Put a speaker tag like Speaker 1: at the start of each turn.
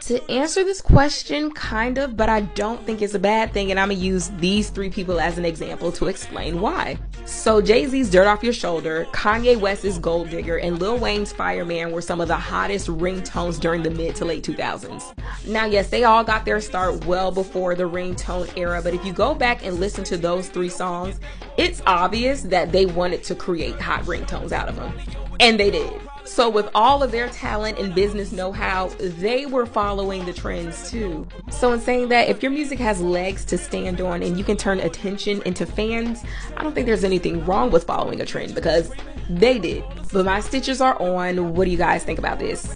Speaker 1: To answer this question, kind of, but I don't think it's a bad thing, and I'm gonna use these three people as an example to explain why. So Jay-Z's Dirt Off Your Shoulder, Kanye West's Gold Digger, and Lil Wayne's Fireman were some of the hottest ringtones during the mid to late 2000s. Now yes, they all got their start well before the ringtone era, but if you go back and listen to those three songs, it's obvious that they wanted to create hot ringtones out of them. And they did. So with all of their talent and business know-how, they were following the trends too. So in saying that, if your music has legs to stand on and you can turn attention into fans, I don't think there's anything wrong with following a trend because they did. But my stitches are on. What do you guys think about this?